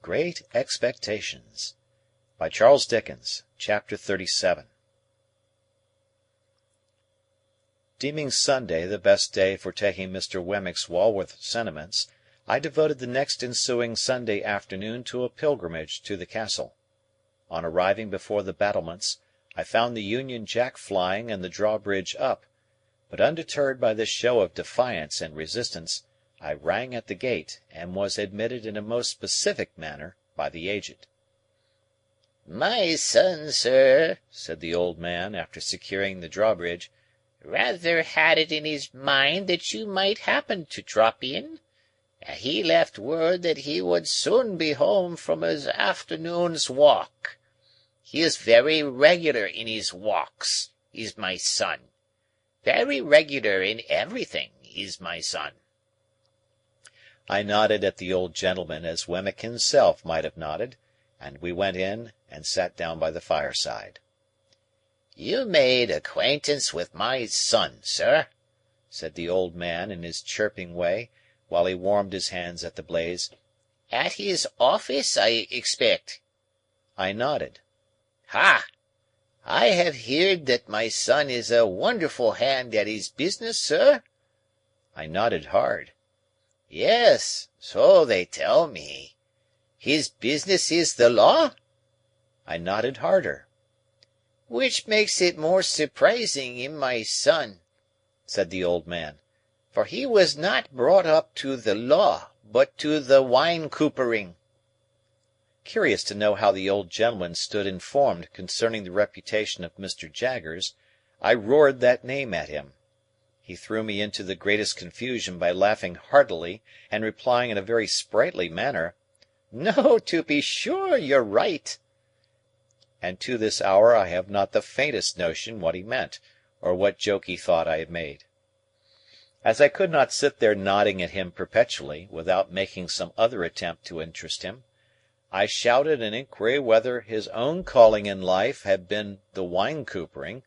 Great Expectations by Charles Dickens, Chapter 37. Deeming Sunday the best day for taking Mr. Wemmick's Walworth sentiments, I devoted the next ensuing Sunday afternoon to a pilgrimage to the castle. On arriving before the battlements, I found the Union Jack flying and the drawbridge up, but undeterred by this show of defiance and resistance, I rang at the gate, and was admitted in a most specific manner by the Aged. "My son, sir," said the old man, after securing the drawbridge, "rather had it in his mind that you might happen to drop in. He left word that he would soon be home from his afternoon's walk. He is very regular in his walks, is my son. Very regular in everything, is my son." I nodded at the old gentleman as Wemmick himself might have nodded, and we went in and sat down by the fireside. "You made acquaintance with my son, sir," said the old man in his chirping way, while he warmed his hands at the blaze. "At his office, I expect." I nodded. "Ha! I have heard that my son is a wonderful hand at his business, sir?" I nodded hard. "Yes, so they tell me. His business is the law?" I nodded harder. "Which makes it more surprising in my son," said the old man, "for he was not brought up to the law, but to the wine coopering." Curious to know how the old gentleman stood informed concerning the reputation of Mr. Jaggers, I roared that name at him. He threw me into the greatest confusion by laughing heartily and replying in a very sprightly manner, "No, to be sure, you're right." And to this hour I have not the faintest notion what he meant, or what joke he thought I had made. As I could not sit there nodding at him perpetually, without making some other attempt to interest him, I shouted an inquiry whether his own calling in life had been the wine coopering.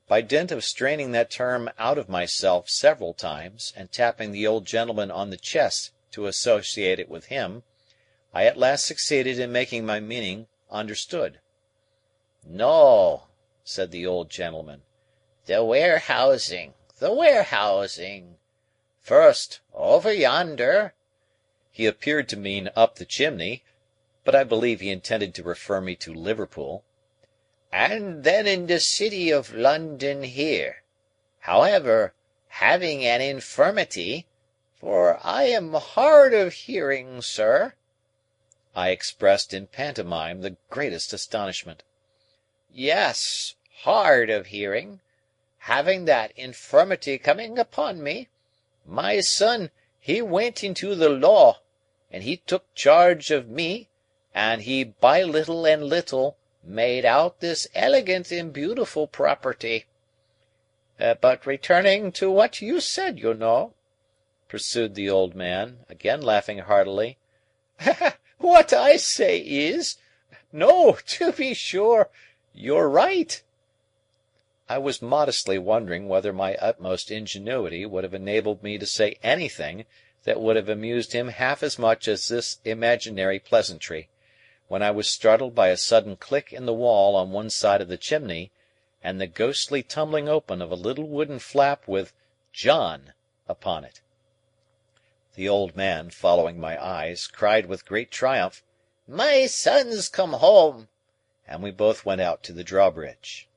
By dint of straining that term out of myself several times, and tapping the old gentleman on the chest to associate it with him, I at last succeeded in making my meaning understood. "No," said the old gentleman. "The warehousing, the warehousing. First, over yonder." He appeared to mean up the chimney, but I believe he intended to refer me to Liverpool. "And then in the city of London here. However, having an infirmity, for I am hard of hearing, sir." I expressed in pantomime the greatest astonishment. "Yes, hard of hearing. Having that infirmity coming upon me, my son he went into the law, and he took charge of me, and he by little and little made out this elegant and beautiful property. But returning to what you said, you know," pursued the old man, again laughing heartily, "what I say is, no, to be sure, you're right." I was modestly wondering whether my utmost ingenuity would have enabled me to say anything that would have amused him half as much as this imaginary pleasantry, when I was startled by a sudden click in the wall on one side of the chimney, and the ghostly tumbling open of a little wooden flap with "John" upon it. The old man, following my eyes, cried with great triumph, "My son's come home!" and we both went out to the drawbridge.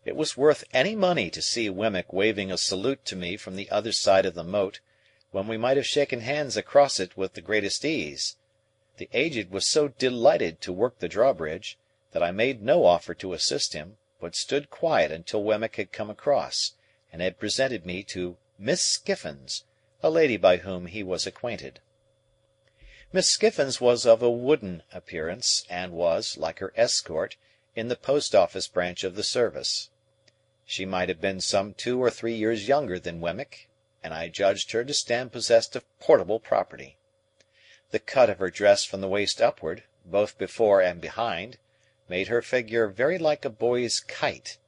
It was worth any money to see Wemmick waving a salute to me from the other side of the moat, when we might have shaken hands across it with the greatest ease. The Aged was so delighted to work the drawbridge, that I made no offer to assist him, but stood quiet until Wemmick had come across, and had presented me to Miss Skiffins, a lady by whom he was acquainted. Miss Skiffins was of a wooden appearance, and was, like her escort, in the post-office branch of the service. She might have been some 2 or 3 years younger than Wemmick, and I judged her to stand possessed of portable property. The cut of her dress from the waist upward, both before and behind, made her figure very like a boy's kite,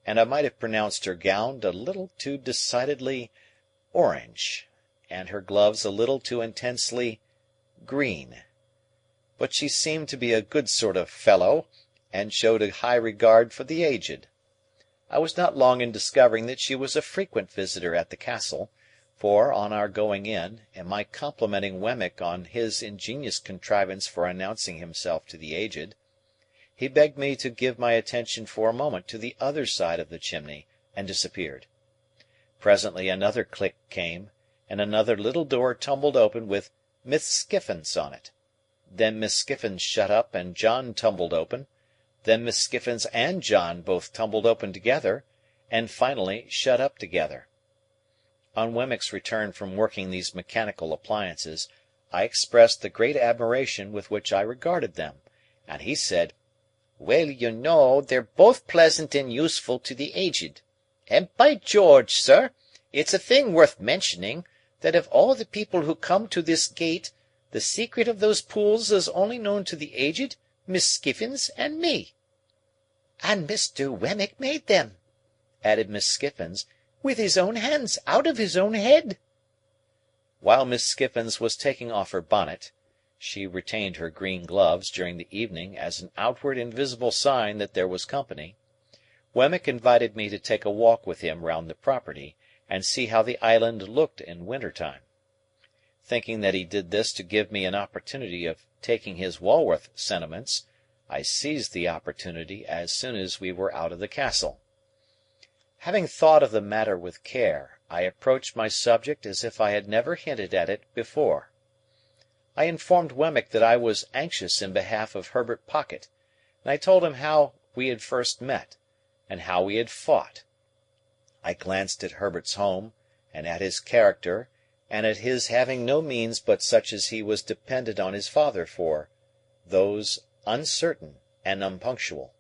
and I might have pronounced her gown a little too decidedly orange, and her gloves a little too intensely green. but she seemed to be a good sort of fellow, and showed a high regard for the aged. I was not long in discovering that she was a frequent visitor at the castle, for, on our going in, and my complimenting Wemmick on his ingenious contrivance for announcing himself to the aged, he begged me to give my attention for a moment to the other side of the chimney, and disappeared. Presently another click came, and another little door tumbled open with Miss Skiffins on it. Then Miss Skiffins shut up, and John tumbled open. Then Miss Skiffins and John both tumbled open together, and finally shut up together. On Wemmick's return from working these mechanical appliances, I expressed the great admiration with which I regarded them, and he said, "Well, you know, they're both pleasant and useful to the aged. And by George, sir, it's a thing worth mentioning, that of all the people who come to this gate, the secret of those pools is only known to the aged, Miss Skiffins, and me." "And Mr. Wemmick made them," added Miss Skiffins, "with his own hands, out of his own head." While Miss Skiffins was taking off her bonnet (she retained her green gloves during the evening as an outward and visible sign that there was company), Wemmick invited me to take a walk with him round the property, and see how the island looked in winter time. Thinking that he did this to give me an opportunity of taking his Walworth sentiments, I seized the opportunity as soon as we were out of the castle. Having thought of the matter with care, I approached my subject as if I had never hinted at it before. I informed Wemmick that I was anxious in behalf of Herbert Pocket, and I told him how we had first met, and how we had fought. I glanced at Herbert's home, and at his character, and at his having no means but such as he was dependent on his father for, those uncertain and unpunctual.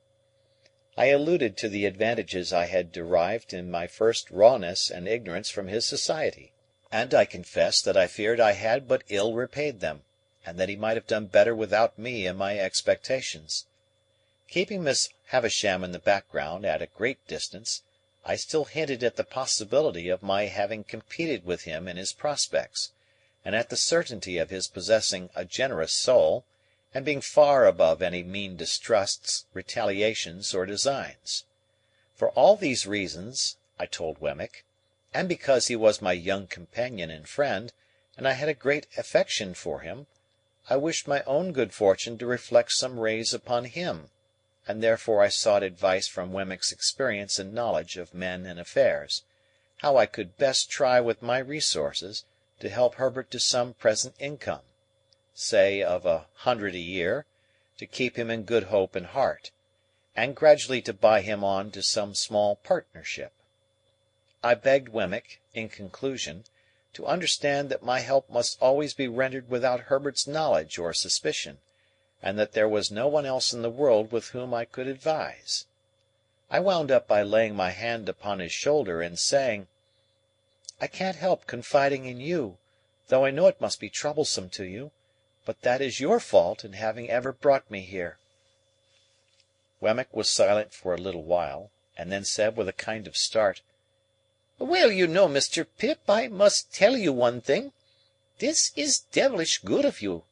I alluded to the advantages I had derived in my first rawness and ignorance from his society, and I confessed that I feared I had but ill repaid them, and that he might have done better without me and my expectations. Keeping Miss Havisham in the background at a great distance, I still hinted at the possibility of my having competed with him in his prospects, and at the certainty of his possessing a generous soul, and being far above any mean distrusts, retaliations, or designs. For all these reasons, I told Wemmick, and because he was my young companion and friend, and I had a great affection for him, I wished my own good fortune to reflect some rays upon him, and therefore I sought advice from Wemmick's experience and knowledge of men and affairs, how I could best try with my resources to help Herbert to some present income, say of 100 a year, to keep him in good hope and heart, and gradually to buy him on to some small partnership. I begged Wemmick, in conclusion, to understand that my help must always be rendered without Herbert's knowledge or suspicion, and that there was no one else in the world with whom I could advise. I wound up by laying my hand upon his shoulder and saying, "I can't help confiding in you, though I know it must be troublesome to you, but that is your fault in having ever brought me here." Wemmick was silent for a little while, and then said with a kind of start, "Well, you know, Mr. Pip, I must tell you one thing. This is devilish good of you."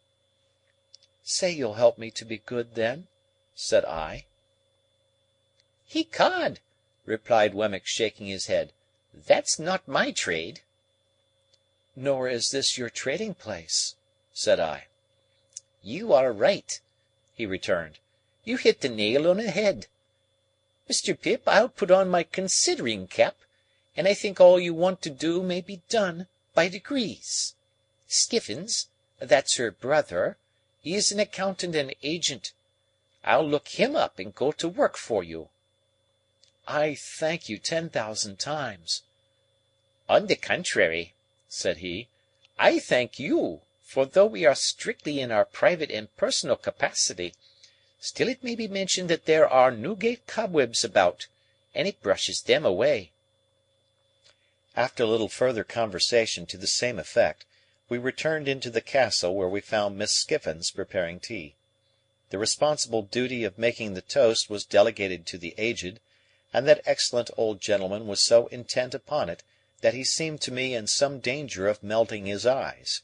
"Say you'll help me to be good, then," said I. "Ecod," replied Wemmick, shaking his head, "that's not my trade." "Nor is this your trading place," said I. "You are right," he returned. "You hit the nail on the head. Mr. Pip, I'll put on my considering cap, and I think all you want to do may be done by degrees. Skiffins, that's her brother, he is an accountant and agent. I'll look him up and go to work for you." "I thank you 10,000 times." "On the contrary," said he, "I thank you, for though we are strictly in our private and personal capacity, still it may be mentioned that there are Newgate cobwebs about, and it brushes them away." After a little further conversation to the same effect, we returned into the castle, where we found Miss Skiffins preparing tea. The responsible duty of making the toast was delegated to the aged, and that excellent old gentleman was so intent upon it that he seemed to me in some danger of melting his eyes.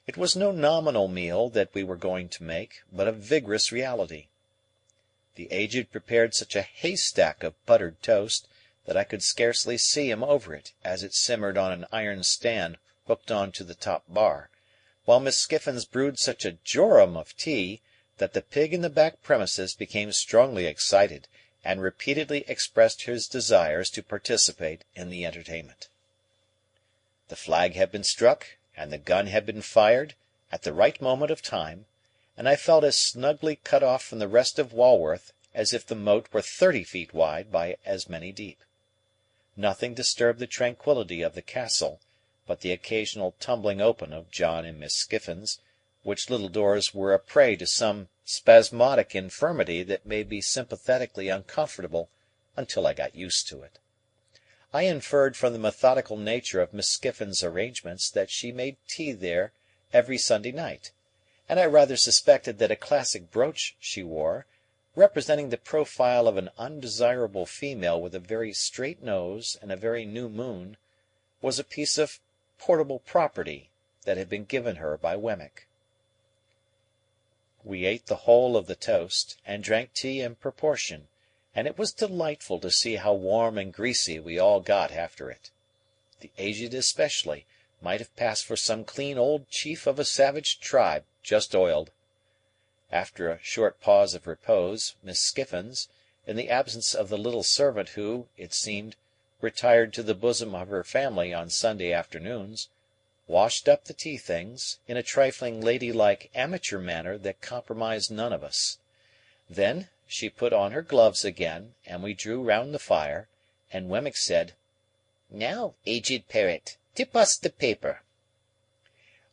It was no nominal meal that we were going to make, but a vigorous reality. The Aged prepared such a haystack of buttered toast that I could scarcely see him over it as it simmered on an iron stand hooked on to the top bar, while Miss Skiffins brewed such a jorum of tea that the pig in the back premises became strongly excited and repeatedly expressed his desires to participate in the entertainment. The flag had been struck and the gun had been fired at the right moment of time, and I felt as snugly cut off from the rest of Walworth as if the moat were 30 feet wide by as many deep. Nothing disturbed the tranquillity of the castle but the occasional tumbling open of John and Miss Skiffins, which little doors were a prey to some spasmodic infirmity that made me sympathetically uncomfortable until I got used to it. I inferred from the methodical nature of Miss Skiffins's arrangements that she made tea there every Sunday night, and I rather suspected that a classic brooch she wore, representing the profile of an undesirable female with a very straight nose and a very new moon, was a piece of portable property that had been given her by Wemmick. We ate the whole of the toast, and drank tea in proportion, and it was delightful to see how warm and greasy we all got after it. The Aged especially might have passed for some clean old chief of a savage tribe just oiled. After a short pause of repose, Miss Skiffins, in the absence of the little servant who, it seemed, retired to the bosom of her family on Sunday afternoons, washed up the tea things, in a trifling ladylike amateur manner that compromised none of us. Then she put on her gloves again, and we drew round the fire, and Wemmick said, "Now, Aged Parrot, tip us the paper."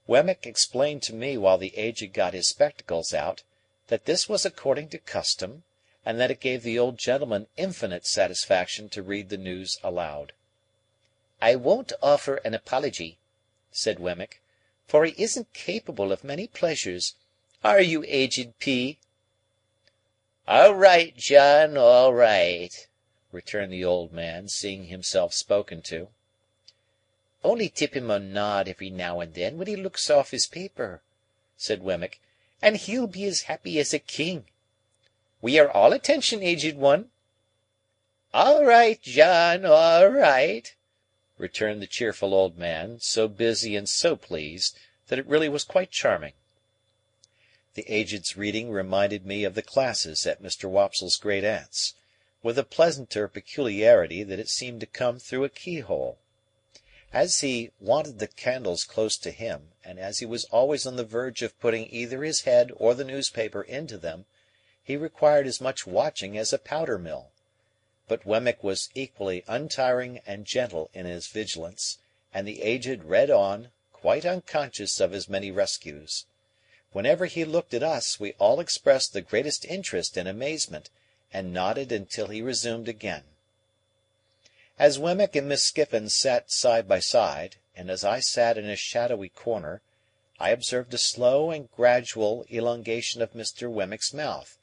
Wemmick explained to me while the Aged got his spectacles out, that this was according to custom, and that it gave the old gentleman infinite satisfaction to read the news aloud. "I won't offer an apology," said Wemmick, "for he isn't capable of many pleasures. Are you, Aged P.?" "All right, John, all right," returned the old man, seeing himself spoken to. "Only tip him a nod every now and then when he looks off his paper," said Wemmick, "and he'll be as happy as a king. We are all attention, Aged One." "All right, John, all right," returned the cheerful old man, so busy and so pleased that it really was quite charming. The Aged's reading reminded me of the classes at Mr. Wopsle's great aunt's, with a pleasanter peculiarity that it seemed to come through a keyhole. As he wanted the candles close to him, and as he was always on the verge of putting either his head or the newspaper into them, he required as much watching as a powder-mill. But Wemmick was equally untiring and gentle in his vigilance, and the Aged read on, quite unconscious of his many rescues. Whenever he looked at us, we all expressed the greatest interest and amazement, and nodded until he resumed again. As Wemmick and Miss Skiffins sat side by side, and as I sat in a shadowy corner, I observed a slow and gradual elongation of Mr. Wemmick's mouth,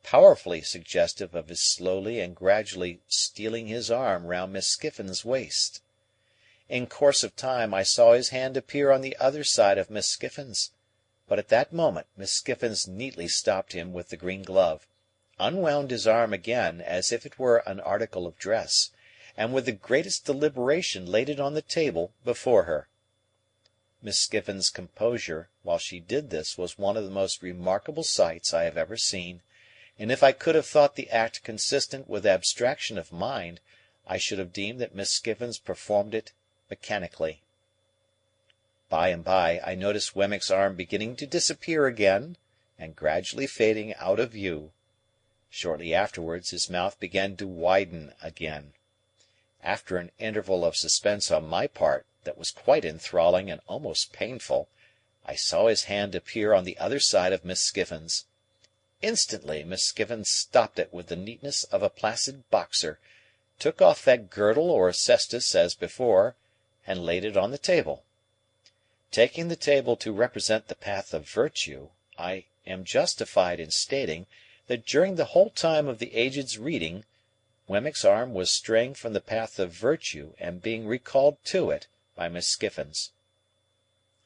powerfully suggestive of his slowly and gradually stealing his arm round Miss Skiffins's waist. In course of time I saw his hand appear on the other side of Miss Skiffins, but at that moment Miss Skiffins neatly stopped him with the green glove, unwound his arm again as if it were an article of dress, and with the greatest deliberation laid it on the table before her. Miss Skiffins's composure while she did this was one of the most remarkable sights I have ever seen, and if I could have thought the act consistent with abstraction of mind, I should have deemed that Miss Skiffins performed it mechanically. By and by I noticed Wemmick's arm beginning to disappear again, and gradually fading out of view. Shortly afterwards his mouth began to widen again. After an interval of suspense on my part that was quite enthralling and almost painful, I saw his hand appear on the other side of Miss Skiffins. Instantly Miss Skiffins stopped it with the neatness of a placid boxer, took off that girdle or cestus as before, and laid it on the table. Taking the table to represent the path of virtue, I am justified in stating that during the whole time of the Aged's reading, Wemmick's arm was straying from the path of virtue and being recalled to it by Miss Skiffins.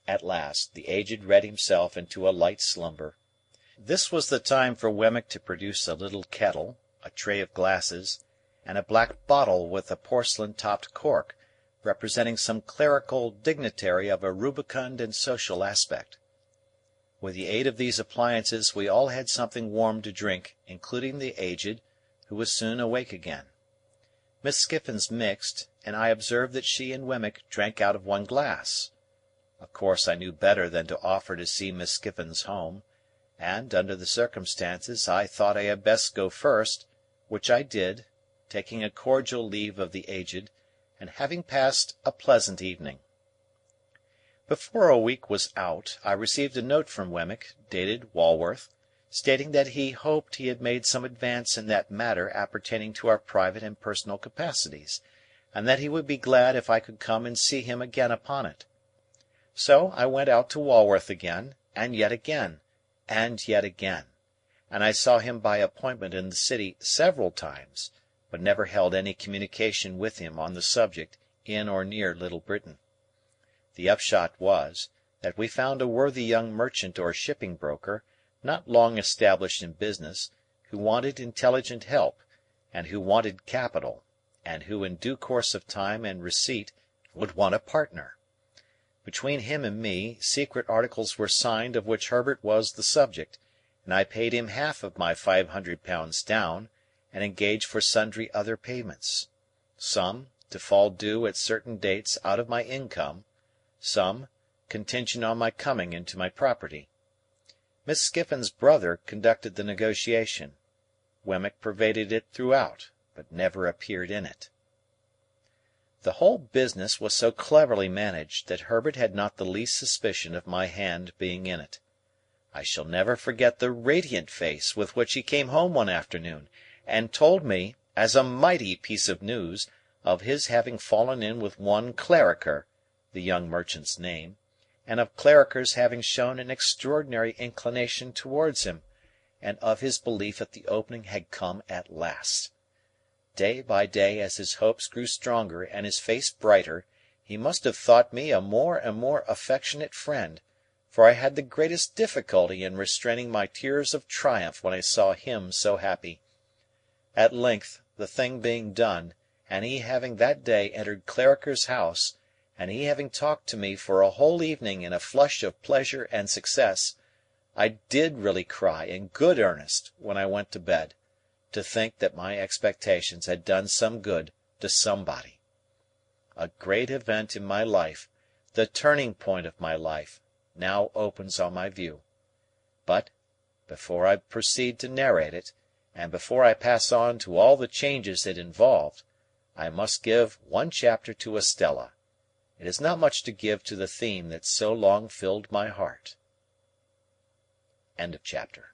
At last the Aged read himself into a light slumber. This was the time for Wemmick to produce a little kettle, a tray of glasses, and a black bottle with a porcelain-topped cork, representing some clerical dignitary of a rubicund and social aspect. With the aid of these appliances we all had something warm to drink, including the Aged, who was soon awake again. Miss Skiffins mixed, and I observed that she and Wemmick drank out of one glass. Of course I knew better than to offer to see Miss Skiffins home, and, under the circumstances, I thought I had best go first, which I did, taking a cordial leave of the Aged, and having passed a pleasant evening. Before a week was out, I received a note from Wemmick, dated Walworth, stating that he hoped he had made some advance in that matter appertaining to our private and personal capacities, and that he would be glad if I could come and see him again upon it. So I went out to Walworth again, and yet again, and yet again, and I saw him by appointment in the city several times, but never held any communication with him on the subject in or near Little Britain. The upshot was, that we found a worthy young merchant or shipping broker, not long established in business, who wanted intelligent help, and who wanted capital, and who in due course of time and receipt would want a partner. Between him and me, secret articles were signed of which Herbert was the subject, and I paid him half of my £500 down, and engaged for sundry other payments. Some, to fall due at certain dates out of my income, some, contingent on my coming into my property. Miss Skiffins's brother conducted the negotiation. Wemmick pervaded it throughout, but never appeared in it. The whole business was so cleverly managed that Herbert had not the least suspicion of my hand being in it. I shall never forget the radiant face with which he came home one afternoon, and told me, as a mighty piece of news, of his having fallen in with one Clarriker, the young merchant's name, and of Clarriker's having shown an extraordinary inclination towards him, and of his belief that the opening had come at last. Day by day, as his hopes grew stronger and his face brighter, he must have thought me a more and more affectionate friend, for I had the greatest difficulty in restraining my tears of triumph when I saw him so happy. At length, the thing being done, and he having that day entered Clarriker's house, and he having talked to me for a whole evening in a flush of pleasure and success, I did really cry in good earnest when I went to bed, to think that my expectations had done some good to somebody. A great event in my life, the turning point of my life, now opens on my view. But, before I proceed to narrate it, and before I pass on to all the changes it involved, I must give one chapter to Estella. It is not much to give to the theme that so long filled my heart. End of chapter.